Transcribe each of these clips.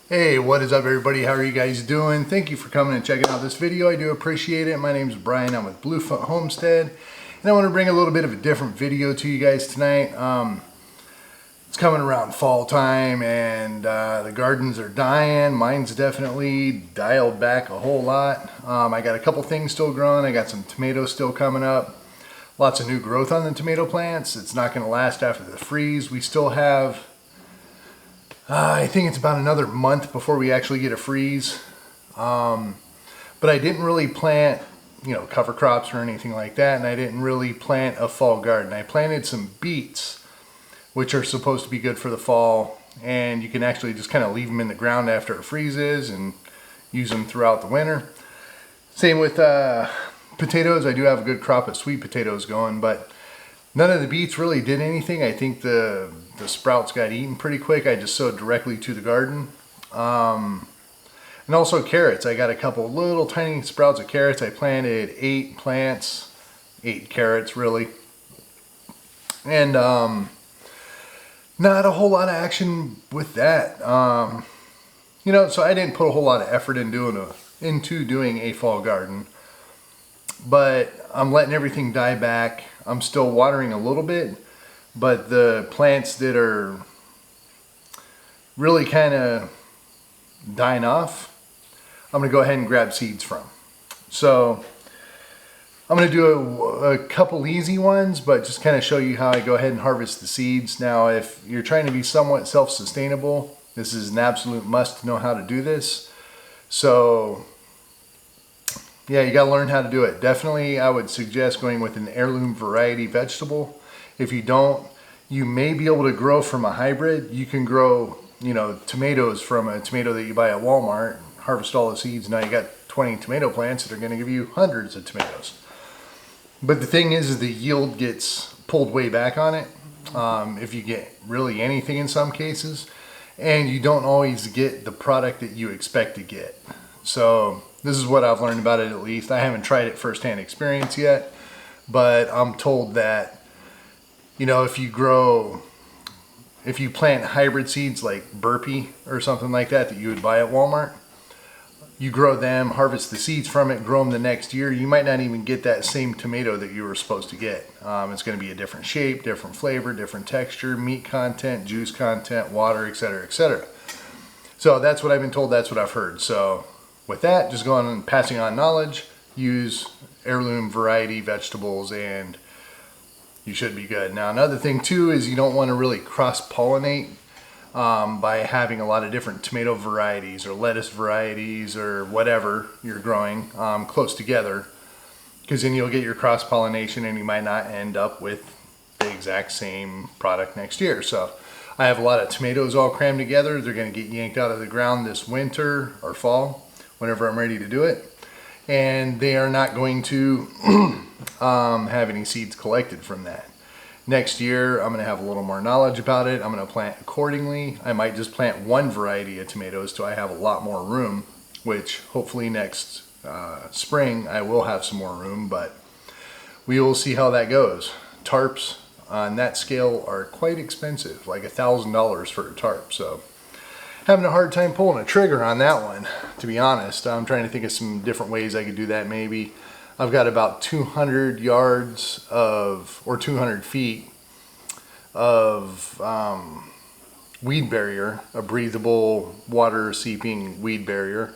Hey, what is up everybody? How are you guys doing? Thank you for coming and checking out this video. I do appreciate it. My name is Brian. I'm with Bluefoot Homestead, and I want to bring a little bit of a different video to you guys tonight. It's coming around fall time, and the gardens are dying. Mine's definitely dialed back a whole lot. I got a couple things still growing. I got some tomatoes still coming up. Lots of new growth on the tomato plants. It's not going to last after the freeze. We still have I think it's about another month before we actually get a freeze. But I didn't really plant, cover crops or anything like that, and I didn't really plant a fall garden. I planted some beets, which are supposed to be good for the fall, and you can actually just kind of leave them in the ground after it freezes and use them throughout the winter. Same with potatoes. I do have a good crop of sweet potatoes going, but none of the beets really did anything. I think the sprouts got eaten pretty quick. I just sowed directly to the garden. And also carrots. I got a couple little tiny sprouts of carrots. I planted 8 plants, 8 carrots really. And not a whole lot of action with that. So I didn't put a whole lot of effort into doing a fall garden. But I'm letting everything die back. I'm still watering a little bit, but the plants that are really kind of dying off, I'm going to go ahead and grab seeds from. So I'm going to do a couple easy ones, but just kind of show you how I go ahead and harvest the seeds. Now, if you're trying to be somewhat self-sustainable, this is an absolute must to know how to do this. So yeah, you got to learn how to do it. Definitely, I would suggest going with an heirloom variety vegetable. If you don't, you may be able to grow from a hybrid. You can grow, tomatoes from a tomato that you buy at Walmart, harvest all the seeds. Now you got 20 tomato plants that are going to give you hundreds of tomatoes. But the thing is the yield gets pulled way back on it. If you get really anything in some cases, and you don't always get the product that you expect to get. So this is what I've learned about it, at least. I haven't tried it firsthand experience yet, but I'm told that, if you plant hybrid seeds like Burpee or something like that you would buy at Walmart, you grow them, harvest the seeds from it, grow them the next year, you might not even get that same tomato that you were supposed to get. It's going to be a different shape, different flavor, different texture, meat content, juice content, water, etc., etc. So that's what I've been told, that's what I've heard. So with that, just going and passing on knowledge, use heirloom variety vegetables and you should be good. Now another thing too is you don't want to really cross-pollinate by having a lot of different tomato varieties or lettuce varieties or whatever you're growing close together, because then you'll get your cross-pollination and you might not end up with the exact same product next year. So I have a lot of tomatoes all crammed together. They're going to get yanked out of the ground this winter or fall, whenever I'm ready to do it, and they are not going to have any seeds collected from that. Next year I'm going to have a little more knowledge about it. I'm going to plant accordingly. I might just plant one variety of tomatoes till I have a lot more room, which hopefully next spring I will have some more room, but we will see how that goes. Tarps on that scale are quite expensive, like $1,000 for a tarp, so having a hard time pulling a trigger on that one, to be honest. I'm trying to think of some different ways I could do that maybe. I've got about 200 yards or 200 feet of weed barrier, a breathable, water seeping weed barrier.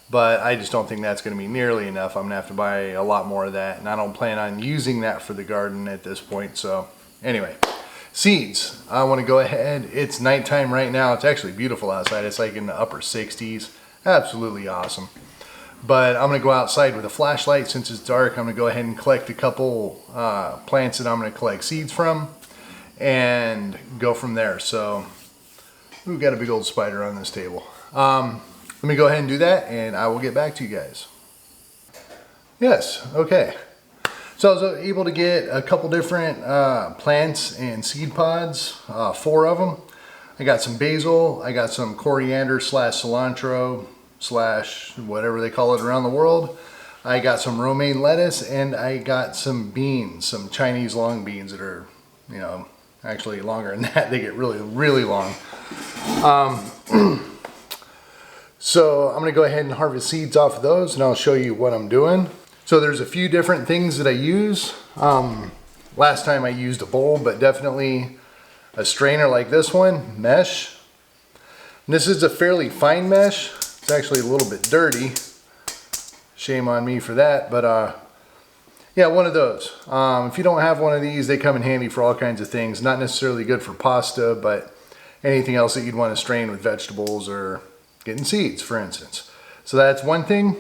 But I just don't think that's going to be nearly enough. I'm going to have to buy a lot more of that, and I don't plan on using that for the garden at this point. So anyway. Seeds, I want to go ahead. It's nighttime right now. It's actually beautiful outside. It's like in the upper 60s. Absolutely awesome. But I'm going to go outside with a flashlight since it's dark. I'm going to go ahead and collect a couple plants that I'm going to collect seeds from and go from there. So we've got a big old spider on this table. Let me go ahead and do that and I will get back to you guys. Yes, okay. So I was able to get a couple different plants and seed pods, 4 of them. I got some basil, I got some coriander / cilantro / whatever they call it around the world. I got some romaine lettuce, and I got some beans, some Chinese long beans that are, actually longer than that. They get really, really long. So I'm going to go ahead and harvest seeds off of those, and I'll show you what I'm doing. So there's a few different things that I use. Last time I used a bowl, but definitely a strainer like this one, mesh. And this is a fairly fine mesh. It's actually a little bit dirty. Shame on me for that, but yeah, one of those. If you don't have one of these, they come in handy for all kinds of things. Not necessarily good for pasta, but anything else that you'd want to strain with vegetables or getting seeds, for instance. So that's one thing.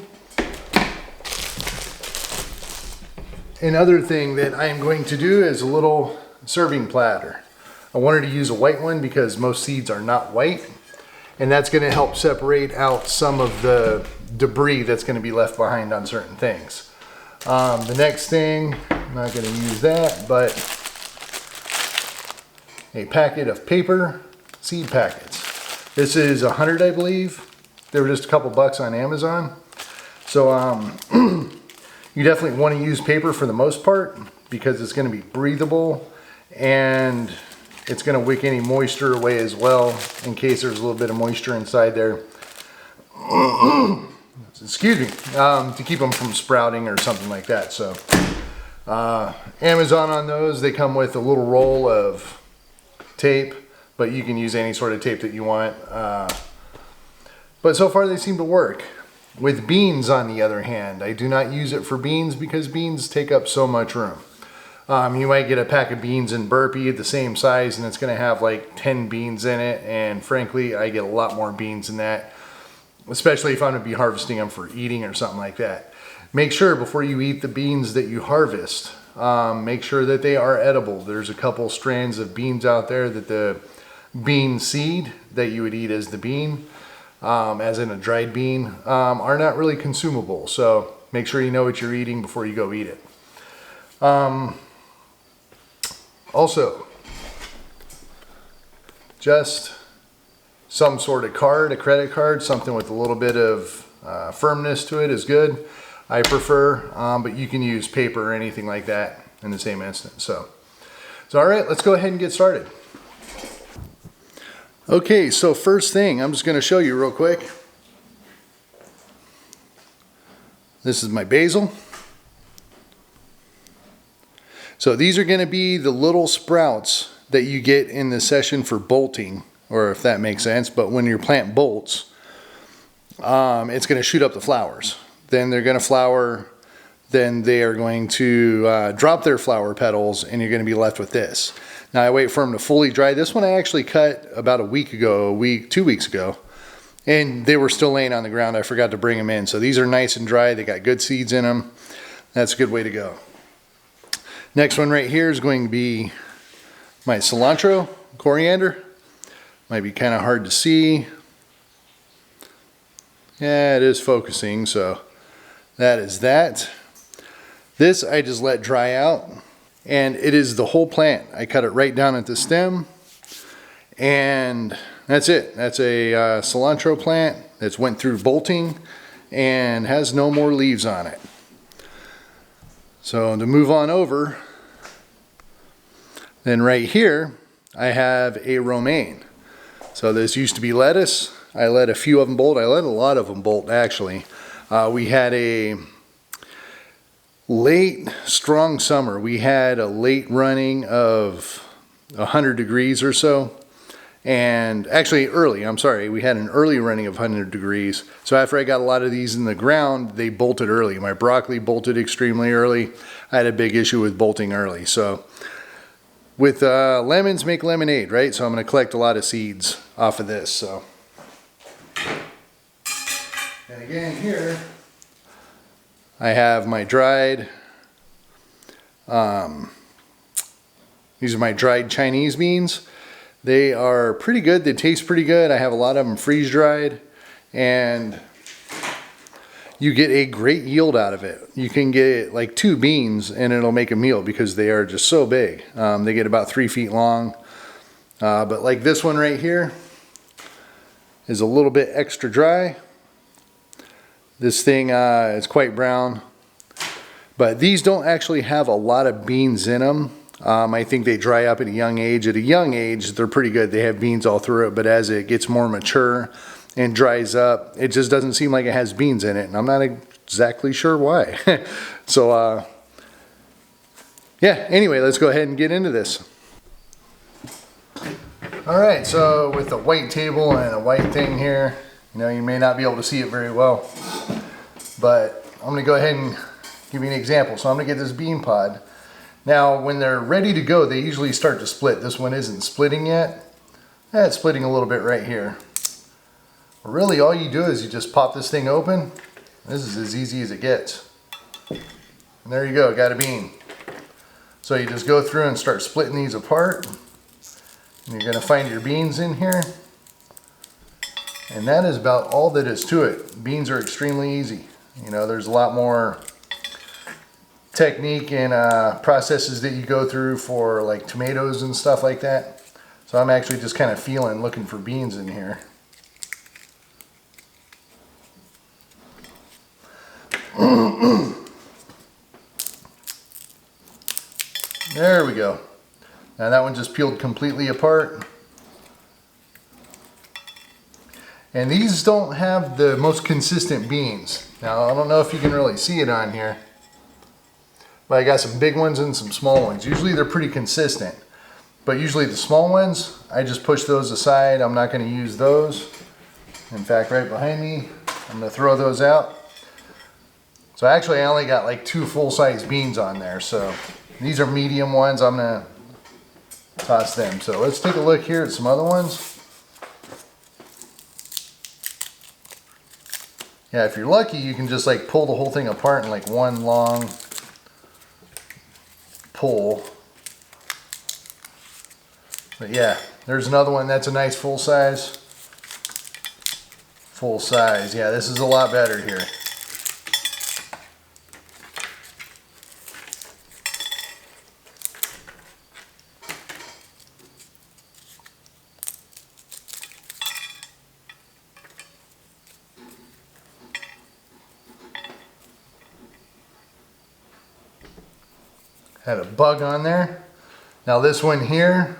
Another thing that I am going to do is a little serving platter. I wanted to use a white one because most seeds are not white, and that's going to help separate out some of the debris that's going to be left behind on certain things. The next thing, I'm not going to use that, but a packet of paper seed packets. This is 100, I believe. They were just a couple bucks on Amazon. So you definitely want to use paper for the most part because it's going to be breathable and it's going to wick any moisture away as well in case there's a little bit of moisture inside there. Excuse me, to keep them from sprouting or something like that. So Amazon on those, they come with a little roll of tape, but you can use any sort of tape that you want. But so far they seem to work. With beans, on the other hand, I do not use it for beans because beans take up so much room. You might get a pack of beans in Burpee at the same size and it's going to have like 10 beans in it, and frankly I get a lot more beans than that, especially if I'm going to be harvesting them for eating or something like that. Make sure before you eat the beans that you harvest, make sure that they are edible. There's a couple strands of beans out there that the bean seed that you would eat as the bean, as in a dried bean, are not really consumable. So make sure you know what you're eating before you go eat it. Also, just some sort of card, a credit card, something with a little bit of firmness to it is good. I prefer, but you can use paper or anything like that in the same instance. So all right, let's go ahead and get started. Okay, so first thing, I'm just going to show you real quick. This is my basil. So these are going to be the little sprouts that you get in the session for bolting, or if that makes sense. But when your plant bolts, it's going to shoot up the flowers. Then they're going to flower. Then they are going to drop their flower petals, and you're going to be left with this. Now I wait for them to fully dry. This one I actually cut about a week ago, 2 weeks ago, and they were still laying on the ground. I forgot to bring them in. So these are nice and dry. They got good seeds in them. That's a good way to go. Next one right here is going to be my cilantro, coriander. Might be kind of hard to see. Yeah, it is focusing, so that is that. This I just let dry out, and it is the whole plant. I cut it right down at the stem, and that's it. That's a cilantro plant that's went through bolting and has no more leaves on it. So to move on over, then right here I have a romaine. So this used to be lettuce. I let a few of them bolt. I let a lot of them bolt actually. We had a late strong summer. We had a late running of 100 degrees or so. And actually early, I'm sorry, we had an early running of 100 degrees. So after I got a lot of these in the ground, they bolted early. My broccoli bolted extremely early. I had a big issue with bolting early. So with lemons make lemonade, right? So I'm going to collect a lot of seeds off of this. So, and again here, I have my dried, these are my dried Chinese beans. They are pretty good. They taste pretty good. I have a lot of them freeze dried, and you get a great yield out of it. You can get like 2 beans and it'll make a meal because they are just so big. They get about 3 feet long. But like this one right here is a little bit extra dry. This thing is quite brown. But these don't actually have a lot of beans in them. I think they dry up at a young age. At a young age, they're pretty good. They have beans all through it, but as it gets more mature and dries up, it just doesn't seem like it has beans in it, and I'm not exactly sure why. So, yeah, anyway, let's go ahead and get into this. All right, so with the white table and a white thing here, you may not be able to see it very well, but I'm gonna go ahead and give you an example. So I'm gonna get this bean pod. Now, when they're ready to go, they usually start to split. This one isn't splitting yet. It's splitting a little bit right here. But really, all you do is you just pop this thing open. This is as easy as it gets. And there you go, got a bean. So you just go through and start splitting these apart. And you're gonna find your beans in here. And that is about all that is to it. Beans are extremely easy. There's a lot more technique and processes that you go through for like tomatoes and stuff like that. So I'm actually just kind of looking for beans in here. There we go. Now that one just peeled completely apart. And these don't have the most consistent beans. Now I don't know if you can really see it on here, but I got some big ones and some small ones. Usually they're pretty consistent, but usually the small ones, I just push those aside. I'm not going to use those. In fact, right behind me, I'm going to throw those out. So actually I only got like 2 full-size beans on there. So these are medium ones. I'm going to toss them. So let's take a look here at some other ones. Yeah, if you're lucky, you can just like pull the whole thing apart in like one long pull. But yeah, there's another one. That's a nice full size. Full size. Yeah, this is a lot better here. Had a bug on there. Now this one here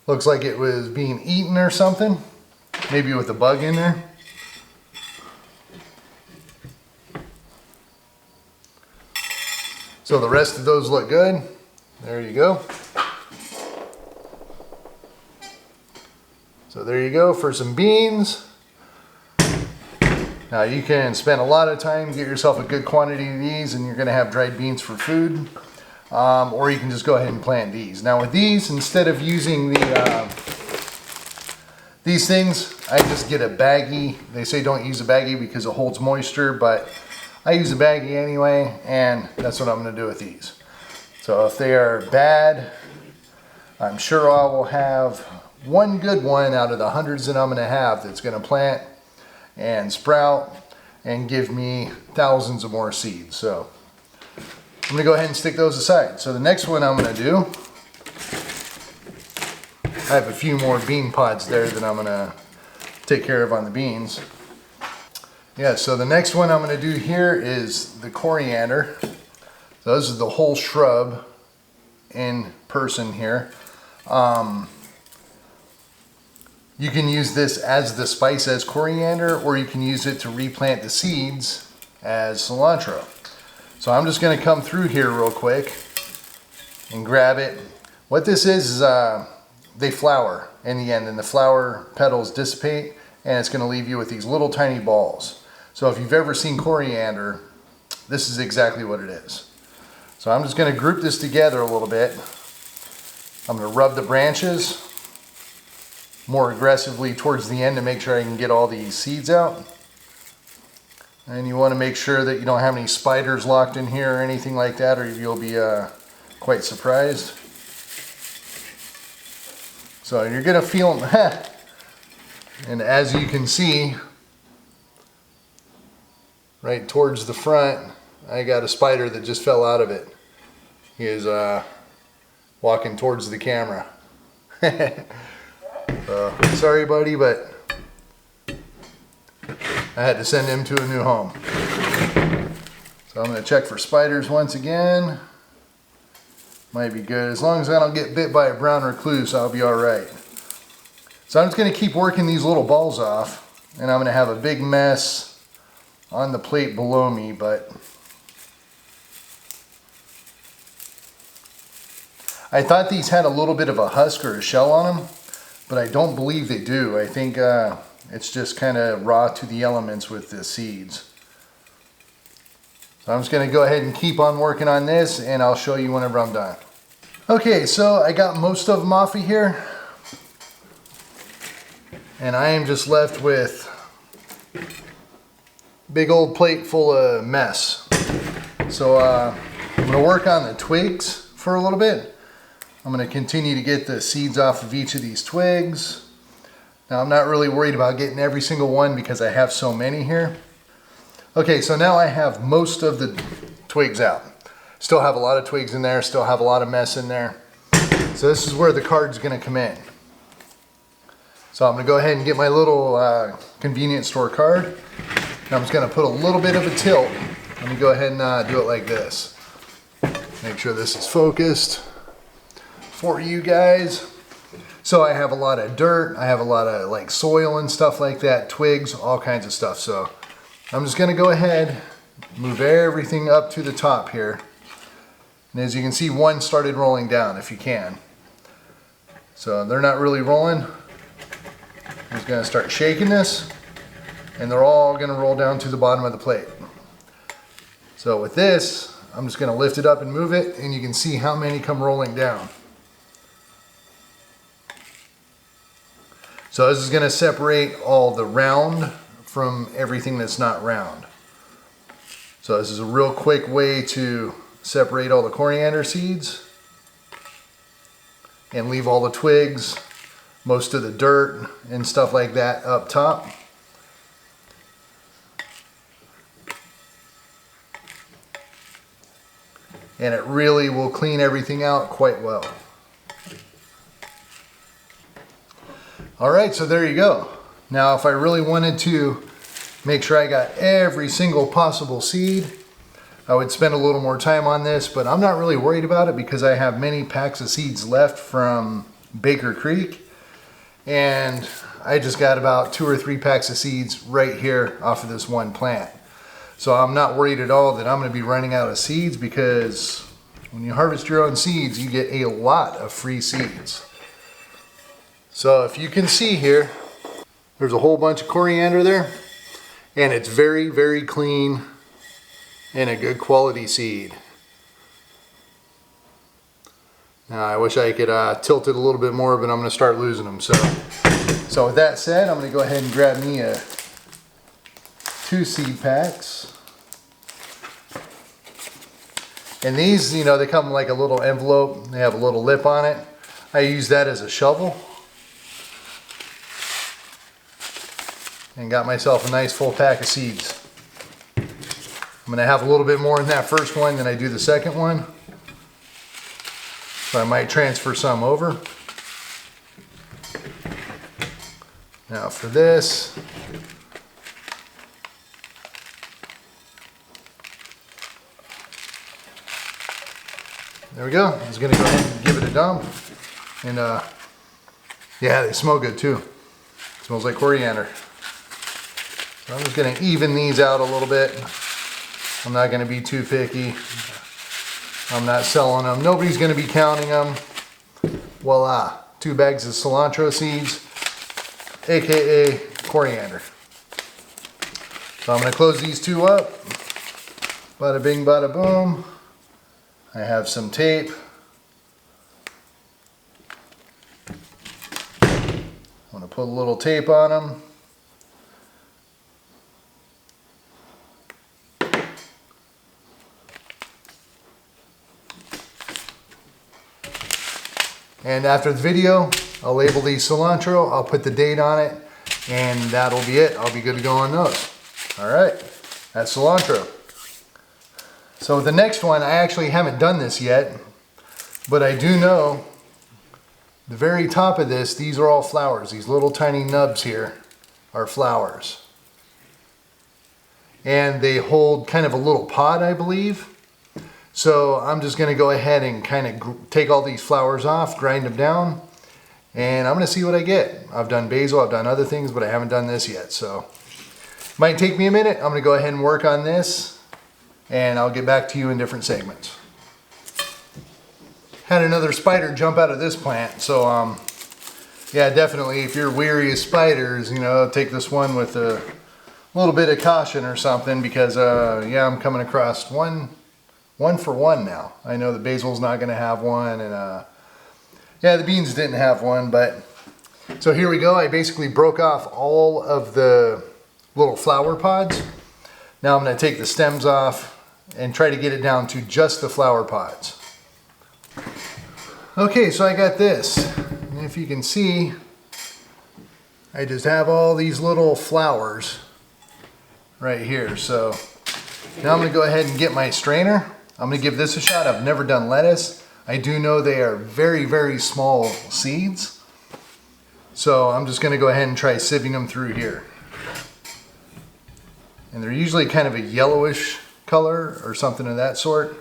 looks like it was being eaten or something, maybe with a bug in there. So the rest of those look good. There you go. So there you go for some beans. Now you can spend a lot of time, get yourself a good quantity of these, and you're gonna have dried beans for food. Or you can just go ahead and plant these. Now with these, instead of using these things, I just get a baggie. They say don't use a baggie because it holds moisture, but I use a baggie anyway, and that's what I'm gonna do with these. So if they are bad, I'm sure I will have one good one out of the hundreds that I'm gonna have that's gonna plant and sprout and give me thousands of more seeds. So I'm gonna go ahead and stick those aside. So the next one I'm gonna do, I have a few more bean pods there that I'm gonna take care of on the beans. Yeah, so the next one I'm gonna do here is the coriander. So this is the whole shrub in person here. You can use this as the spice as coriander, or you can use it to replant the seeds as cilantro. So I'm just gonna come through here real quick and grab it. What this is they flower in the end, and the flower petals dissipate, and it's gonna leave you with these little tiny balls. So if you've ever seen coriander, this is exactly what it is. So I'm just gonna group this together a little bit. I'm gonna rub the branches more aggressively towards the end to make sure I can get all these seeds out. And you want to make sure that you don't have any spiders locked in here or anything like that, or you'll be quite surprised. So you're gonna feel them. And as you can see, right towards the front, I got a spider that just fell out of it. He is walking towards the camera. Sorry buddy, but I had to send him to a new home. So I'm going to check for spiders once again. Might be good. As long as I don't get bit by a brown recluse, I'll be all right. So I'm just going to keep working these little balls off, and I'm going to have a big mess on the plate below me, but I thought these had a little bit of a husk or a shell on them, but I don't believe they do. I think it's just kind of raw to the elements with the seeds. So I'm just going to go ahead and keep on working on this, and I'll show you whenever I'm done. Okay, so I got most of them off of here, and I am just left with a big old plate full of mess. So I'm going to work on the twigs for a little bit. I'm going to continue to get the seeds off of each of these twigs. Now I'm not really worried about getting every single one because I have so many here. Okay, so now I have most of the twigs out. Still have a lot of twigs in there, still have a lot of mess in there. So this is where the card's going to come in. So I'm going to go ahead and get my little convenience store card. And I'm just going to put a little bit of a tilt. Let me go ahead and do it like this. Make sure this is focused for you guys. So I have a lot of dirt, I have a lot of like soil and stuff like that, twigs, all kinds of stuff. So I'm just gonna go ahead, move everything up to the top here. And as you can see, one started rolling down if you can. So they're not really rolling. I'm just gonna start shaking this, and they're all gonna roll down to the bottom of the plate. So with this, I'm just gonna lift it up and move it, and you can see how many come rolling down. So this is going to separate all the round from everything that's not round. So this is a real quick way to separate all the coriander seeds and leave all the twigs, most of the dirt and stuff like that up top. And it really will clean everything out quite well. All right, so there you go. Now, if I really wanted to make sure I got every single possible seed, I would spend a little more time on this, but I'm not really worried about it because I have many packs of seeds left from Baker Creek, and I just got about 2 or 3 packs of seeds right here off of this one plant. So I'm not worried at all that I'm going to be running out of seeds, because when you harvest your own seeds, you get a lot of free seeds. So if you can see here, there's a whole bunch of coriander there, and it's very, very clean and a good quality seed. Now I wish I could tilt it a little bit more, but I'm going to start losing them. So with that said, I'm going to go ahead and grab me 2 seed packs. And these, you know, they come like a little envelope. They have a little lip on it. I use that as a shovel. And got myself a nice full pack of seeds. I'm going to have a little bit more in that first one than I do the second one. So I might transfer some over. Now for this, there we go. I'm just going to go ahead and give it a dump. And yeah, they smell good too. It smells like coriander. So I'm just going to even these out a little bit. I'm not going to be too picky. I'm not selling them. Nobody's going to be counting them. Voila. 2 bags of cilantro seeds, aka coriander. So I'm going to close these 2 up. Bada bing, bada boom. I have some tape. I'm going to put a little tape on them. And after the video, I'll label these cilantro, I'll put the date on it, and that'll be it. I'll be good to go on those. All right, that's cilantro. So the next one, I actually haven't done this yet, but I do know the very top of this, these are all flowers. These little tiny nubs here are flowers. And they hold kind of a little pod, I believe. So I'm just gonna go ahead and kind of take all these flowers off, grind them down, and I'm gonna see what I get. I've done basil, I've done other things, but I haven't done this yet. So might take me a minute. I'm gonna go ahead and work on this, and I'll get back to you in different segments. Had another spider jump out of this plant, so yeah, definitely if you're weary of spiders, you know, take this one with a little bit of caution or something, because yeah, I'm coming across one for one now. I know the basil's not gonna have one, and yeah, the beans didn't have one, but so here we go. I basically broke off all of the little flower pods. Now I'm gonna take the stems off and try to get it down to just the flower pods. Okay, so I got this. And if you can see, I just have all these little flowers right here. So now I'm gonna go ahead and get my strainer. I'm gonna give this a shot. I've never done lettuce. I do know they are very, very small seeds. So I'm just gonna go ahead and try sieving them through here. And they're usually kind of a yellowish color or something of that sort.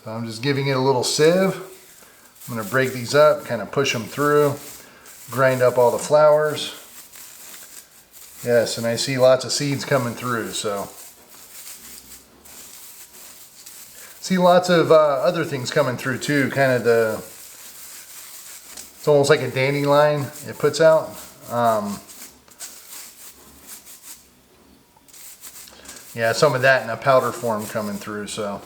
So I'm just giving it a little sieve. I'm gonna break these up, kind of push them through, grind up all the flowers. Yes, and I see lots of seeds coming through, so. See lots of other things coming through too, kind of it's almost like a dandelion it puts out. Yeah, some of that in a powder form coming through, so.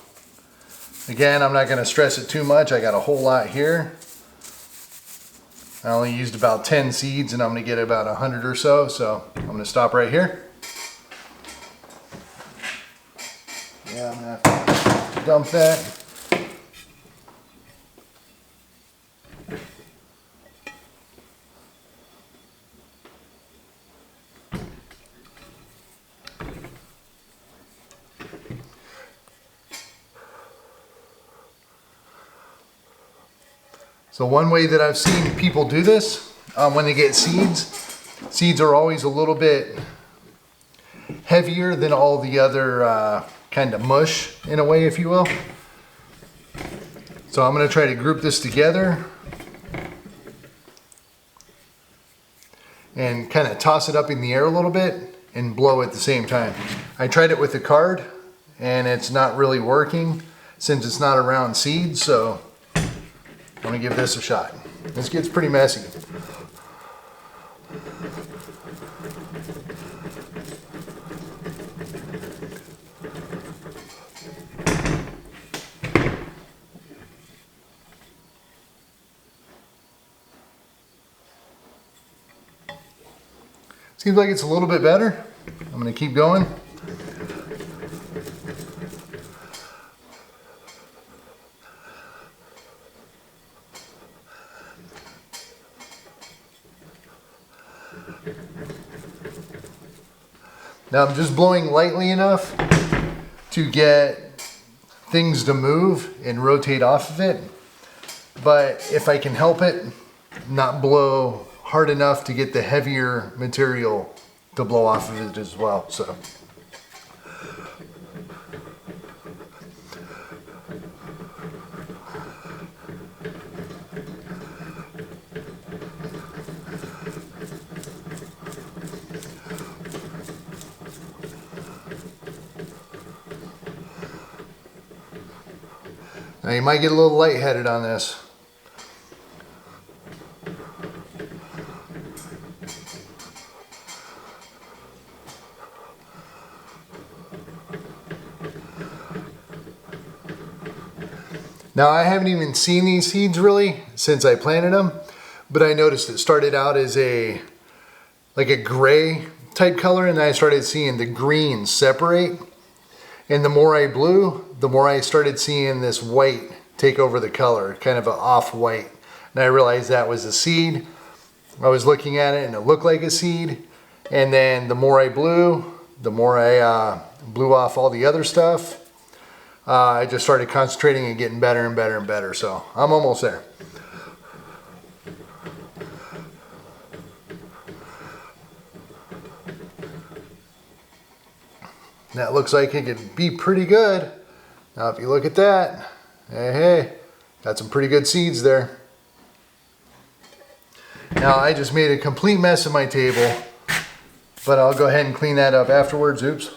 Again, I'm not going to stress it too much. I got a whole lot here. I only used about 10 seeds, and I'm going to get about 100 or so. So I'm going to stop right here. Yeah, I'm going to have to dump that. So one way that I've seen people do this, when they get seeds are always a little bit heavier than all the other kind of mush, in a way, if you will. So I'm going to try to group this together and kind of toss it up in the air a little bit and blow at the same time. I tried it with the card and it's not really working since it's not around seeds, so I'm gonna give this a shot. This gets pretty messy. Seems like it's a little bit better. I'm gonna keep going. Now I'm just blowing lightly enough to get things to move and rotate off of it. But if I can help it, not blow hard enough to get the heavier material to blow off of it as well. So. Now you might get a little lightheaded on this. Now I haven't even seen these seeds really since I planted them, but I noticed it started out as like a gray type color, and then I started seeing the greens separate. And the more I blew, the more I started seeing this white take over the color, kind of an off-white. And I realized that was a seed. I was looking at it and it looked like a seed. And then the more I blew, the more I blew off all the other stuff. I just started concentrating and getting better and better and better. So I'm almost there. that looks like it could be pretty good. Now if you look at that, hey, got some pretty good seeds there. Now I just made a complete mess of my table, but I'll go ahead and clean that up afterwards. Oops.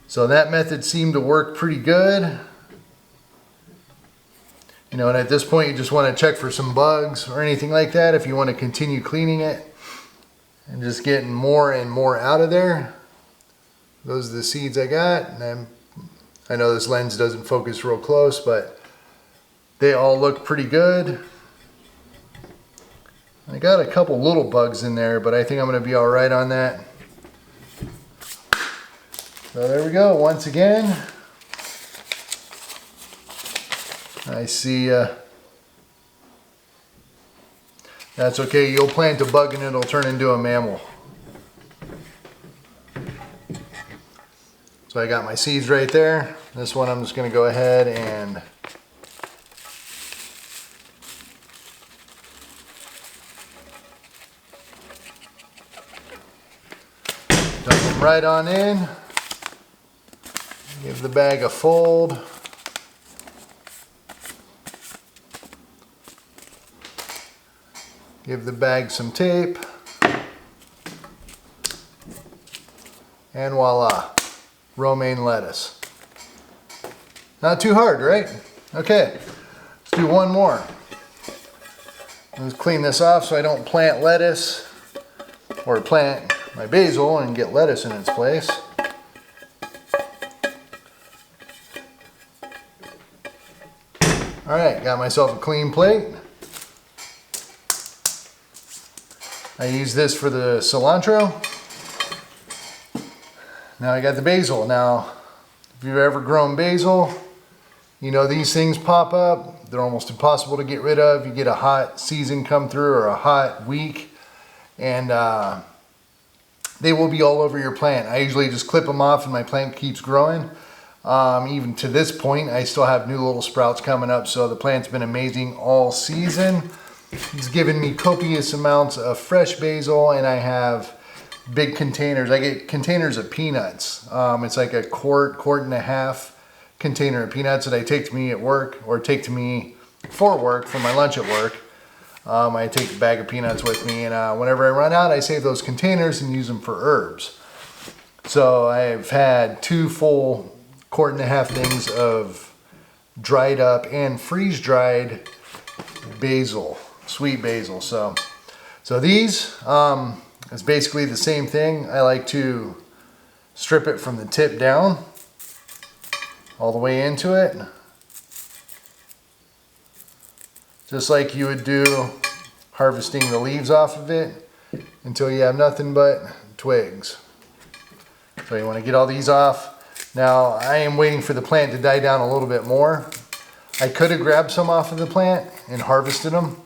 So that method seemed to work pretty good. You know, and at this point you just want to check for some bugs or anything like that if you want to continue cleaning it and just getting more and more out of there. Those are the seeds I got, and I know this lens doesn't focus real close, but they all look pretty good. I got a couple little bugs in there, but I think I'm going to be all right on that. So there we go. Once again, I see that's okay. You'll plant a bug and it'll turn into a mammal. So I got my seeds right there. This one I'm just going to go ahead and dump them right on in. Give the bag a fold. Give the bag some tape. And voila, romaine lettuce. Not too hard, right? Okay, let's do one more. Let's clean this off so I don't plant lettuce or plant my basil and get lettuce in its place. All right, got myself a clean plate. I use this for the cilantro. Now I got the basil. Now, if you've ever grown basil, you know these things pop up. They're almost impossible to get rid of. You get a hot season come through or a hot week, and they will be all over your plant. I usually just clip them off and my plant keeps growing. Even to this point, I still have new little sprouts coming up, so the plant's been amazing all season. It's given me copious amounts of fresh basil, and I have big containers. I get containers of peanuts. It's like a quart and a half container of peanuts that I take to me at work, or take to me for work, for my lunch at work. I take a bag of peanuts with me, and whenever I run out, I save those containers and use them for herbs. So I've had 2 full quart and a half things of dried up and freeze dried basil, sweet basil. So these is basically the same thing. I like to strip it from the tip down all the way into it, just like you would do harvesting the leaves off of it until you have nothing but twigs. So you want to get all these off. Now I am waiting for the plant to die down a little bit more. I could have grabbed some off of the plant and harvested them,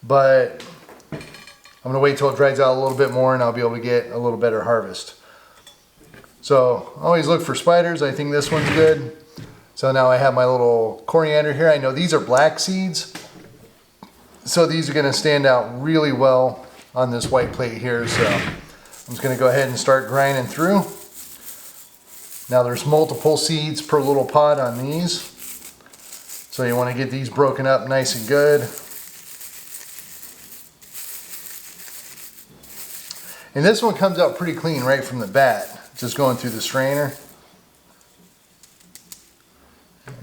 but I'm going to wait till it dries out a little bit more and I'll be able to get a little better harvest. So always look for spiders. I think this one's good. So now I have my little coriander here. I know these are black seeds, so these are going to stand out really well on this white plate here. So I'm just going to go ahead and start grinding through. Now there's multiple seeds per little pot on these, so you want to get these broken up nice and good. And this one comes out pretty clean right from the bat, just going through the strainer.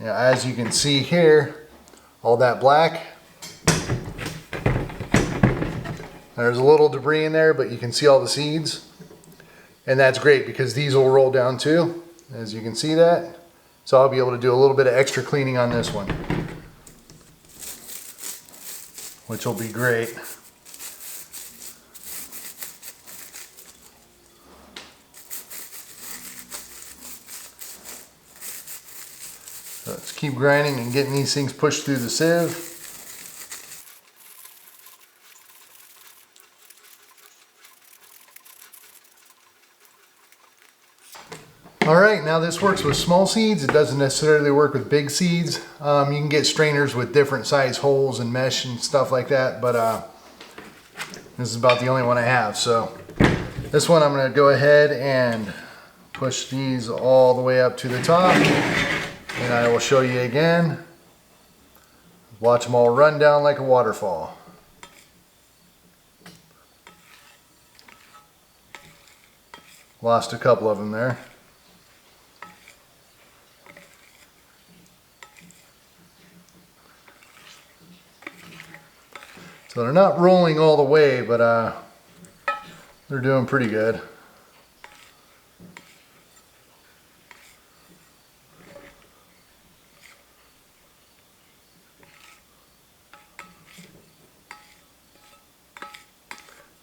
Now, as you can see here, all that black, there's a little debris in there, but you can see all the seeds. And that's great because these will roll down too, as you can see that. So I'll be able to do a little bit of extra cleaning on this one, which will be great. So let's keep grinding and getting these things pushed through the sieve. All right, now this works with small seeds. It doesn't necessarily work with big seeds. You can get strainers with different size holes and mesh and stuff like that, but this is about the only one I have. So This one I'm going to go ahead and push these all the way up to the top, and I will show you again. Watch them all run down like a waterfall. Lost a couple of them there. So they're not rolling all the way, but they're doing pretty good.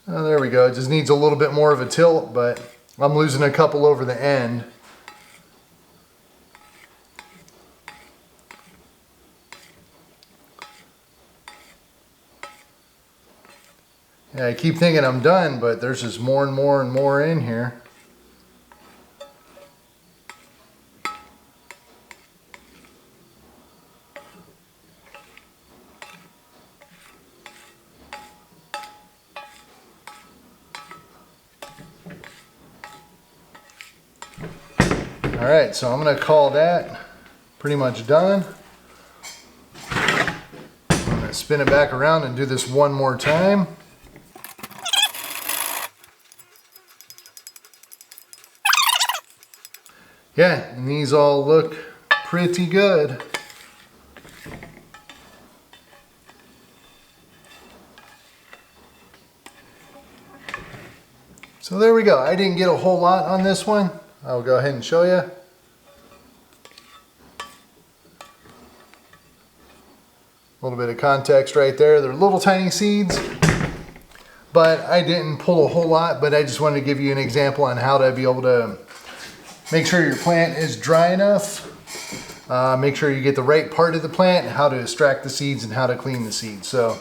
Oh, there we go. It just needs a little bit more of a tilt, but I'm losing a couple over the end. Yeah, I keep thinking I'm done, but there's just more and more and more in here. All right, so I'm going to call that pretty much done. I'm going to spin it back around and do this one more time. Yeah, and these all look pretty good. So there we go. I didn't get a whole lot on this one. I'll go ahead and show you. A little bit of context right there. They're little tiny seeds, but I didn't pull a whole lot, but I just wanted to give you an example on how to be able to make sure your plant is dry enough. Make sure you get the right part of the plant, how to extract the seeds and how to clean the seeds. So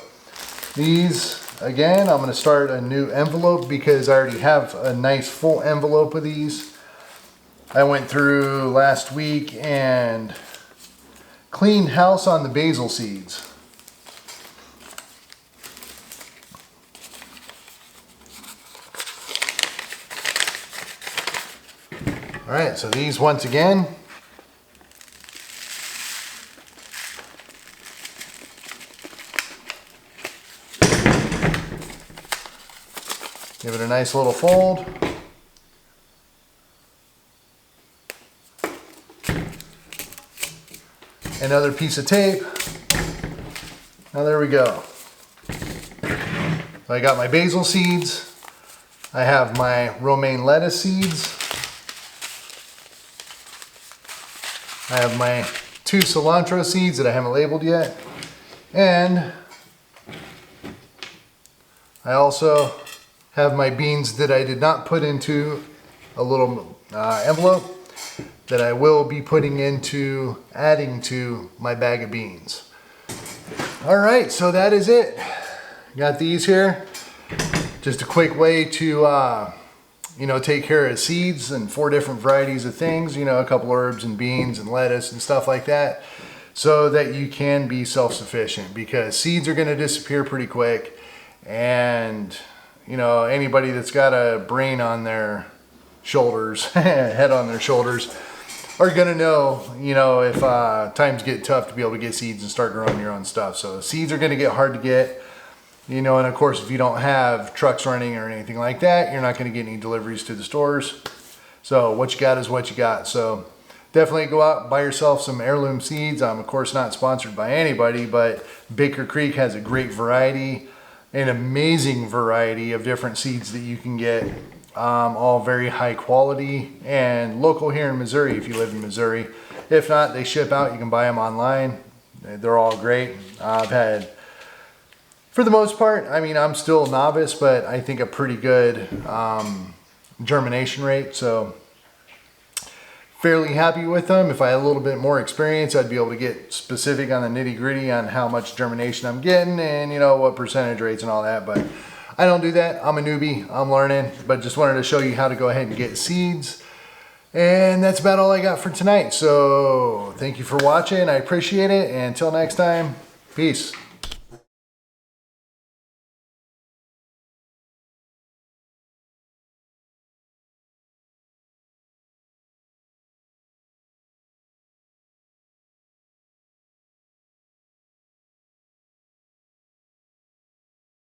these, again, I'm going to start a new envelope because I already have a nice full envelope of these. I went through last week and cleaned house on the basil seeds. All right, so these once again, give it a nice little fold. Another piece of tape. Now there we go. So I got my basil seeds. I have my romaine lettuce seeds. I have my 2 cilantro seeds that I haven't labeled yet. And I also have my beans that I did not put into a little envelope that I will be putting into, adding to my bag of beans. All right, so that is it. Got these here. Just a quick way to take care of seeds and 4 different varieties of things, a couple herbs and beans and lettuce and stuff like that, so that you can be self-sufficient, because seeds are going to disappear pretty quick. And anybody that's got a brain on their shoulders, head on their shoulders, are going to know, if times get tough, to be able to get seeds and start growing your own stuff. So seeds are going to get hard to get. And of course, if you don't have trucks running or anything like that, you're not going to get any deliveries to the stores. So what you got is what you got. So definitely go out and buy yourself some heirloom seeds. I'm of course not sponsored by anybody, but Baker Creek has a great variety, an amazing variety of different seeds that you can get, all very high quality and local here in Missouri if you live in Missouri. If not, they ship out. You can buy them online. They're all great. I've had, for the most part, I'm still a novice, but I think a pretty good germination rate. So fairly happy with them. If I had a little bit more experience, I'd be able to get specific on the nitty gritty on how much germination I'm getting and what percentage rates and all that. But I don't do that. I'm a newbie. I'm learning, but just wanted to show you how to go ahead and get seeds. And that's about all I got for tonight. So thank you for watching. I appreciate it. And until next time, peace.